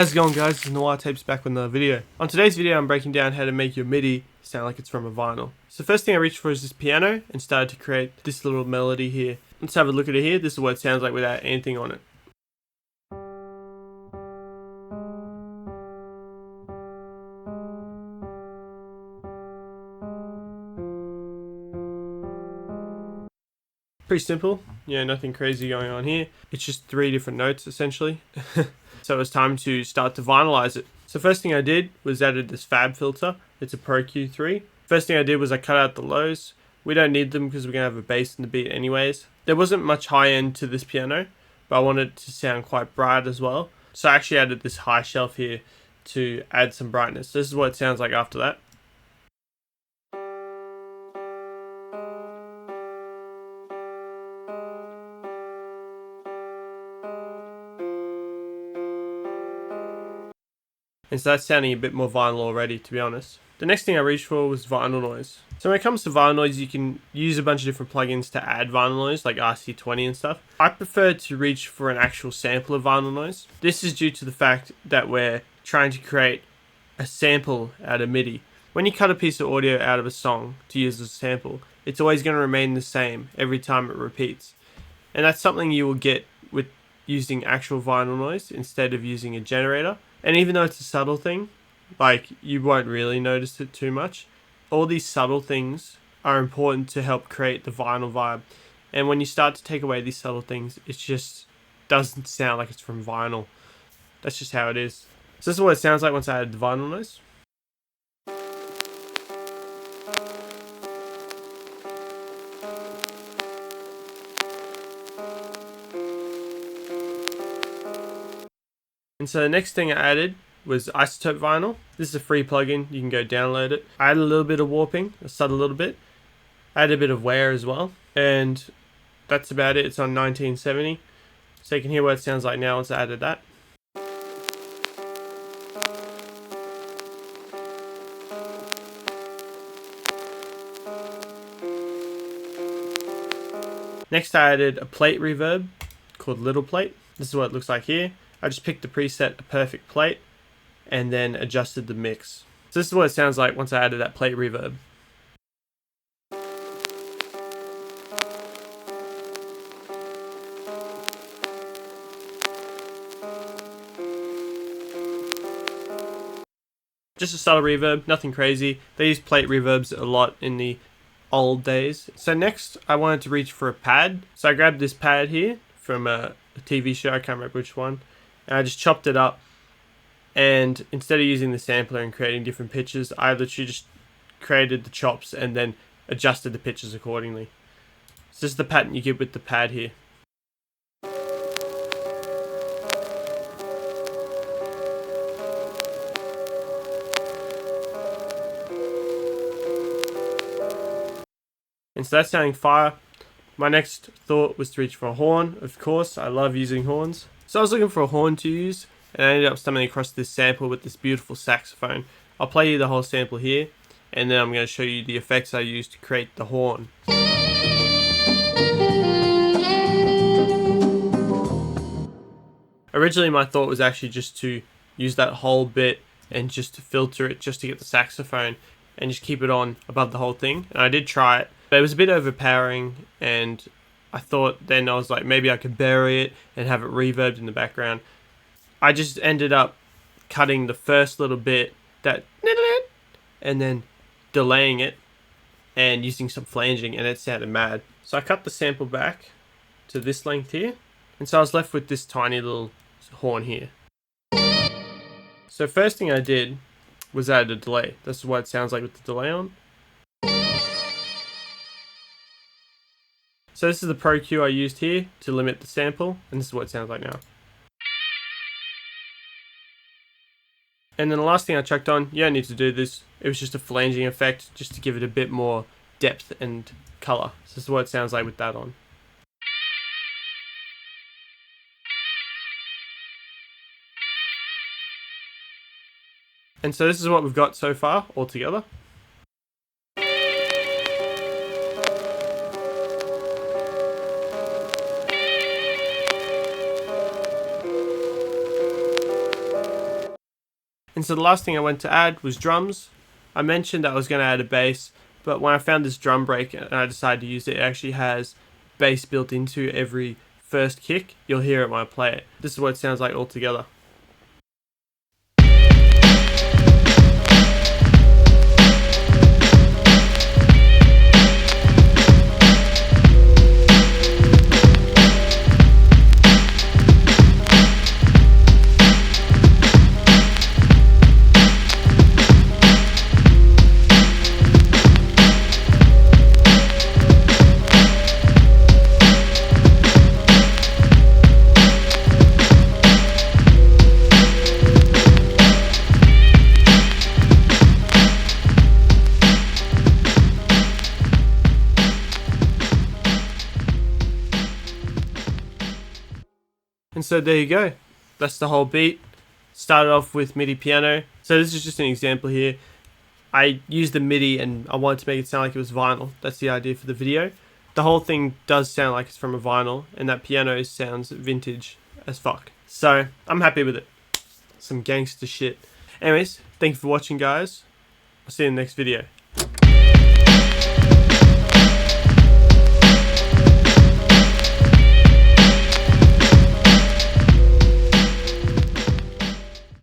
How's it going, guys? This is Noir Tapes back with another video. On today's video, I'm breaking down how to make your MIDI sound like it's from a vinyl. So first thing I reached for is this piano and started to create this little melody here. Let's have a look at it here. This is what it sounds like without anything on it. Pretty simple, nothing crazy going on here. It's just 3 different notes essentially. So it's time to start to vinylize it. So first thing I did was added this fab filter. It's a Pro Q3. First thing I did was I cut out the lows. We don't need them because we're gonna have a bass in the beat anyways. There wasn't much high end to this piano, but I wanted it to sound quite bright as well. So I actually added this high shelf here to add some brightness. This is what it sounds like after that. And so that's sounding a bit more vinyl already, to be honest. The next thing I reached for was vinyl noise. So when it comes to vinyl noise, you can use a bunch of different plugins to add vinyl noise, like RC20 and stuff. I prefer to reach for an actual sample of vinyl noise. This is due to the fact that we're trying to create a sample out of MIDI. When you cut a piece of audio out of a song to use as a sample, it's always going to remain the same every time it repeats. And that's something you will get with using actual vinyl noise instead of using a generator. And even though it's a subtle thing, like you won't really notice it too much, all these subtle things are important to help create the vinyl vibe. And when you start to take away these subtle things, it just doesn't sound like it's from vinyl. That's just how it is. So this is what it sounds like once I add the vinyl noise. And so the next thing I added was isotope vinyl. This is a free plugin, you can go download it. I added a little bit of warping, a subtle little bit. I added a bit of wear as well. And that's about it. It's on 1970. So you can hear what it sounds like now once I added that. Next I added a plate reverb called Little Plate. This is what it looks like here. I just picked the preset A Perfect Plate and then adjusted the mix. So this is what it sounds like once I added that plate reverb. Just a subtle reverb, nothing crazy. They used plate reverbs a lot in the old days. So next I wanted to reach for a pad. So I grabbed this pad here from a TV show, I can't remember which one. And I just chopped it up, and instead of using the sampler and creating different pitches, I literally just created the chops and then adjusted the pitches accordingly. So this is the pattern you get with the pad here. And so that's sounding fire. My next thought was to reach for a horn, of course. I love using horns. So I was looking for a horn to use, and I ended up stumbling across this sample with this beautiful saxophone. I'll play you the whole sample here, and then I'm going to show you the effects I used to create the horn. Originally my thought was actually just to use that whole bit and just to filter it just to get the saxophone and just keep it on above the whole thing. And I did try it, but it was a bit overpowering, and I thought then I was like, maybe I could bury it and have it reverbed in the background. I just ended up cutting the first little bit, that, and then delaying it and using some flanging, and it sounded mad. So I cut the sample back to this length here, and so I was left with this tiny little horn here. So first thing I did was add a delay. This is what it sounds like with the delay on. So this is the Pro Q I used here to limit the sample, and this is what it sounds like now. And then the last thing I chucked on, you don't need to do this, it was just a flanging effect just to give it a bit more depth and color. So this is what it sounds like with that on. And so this is what we've got so far all together. And so the last thing I went to add was drums. I mentioned that I was going to add a bass, but when I found this drum break and I decided to use it, it actually has bass built into every first kick. You'll hear it when I play it. This is what it sounds like all together. And so there you go. That's the whole beat. Started off with MIDI piano. So this is just an example here. I used the MIDI and I wanted to make it sound like it was vinyl. That's the idea for the video. The whole thing does sound like it's from a vinyl, and that piano sounds vintage as fuck. So I'm happy with it. Some gangster shit. Anyways, thank you for watching, guys. I'll see you in the next video.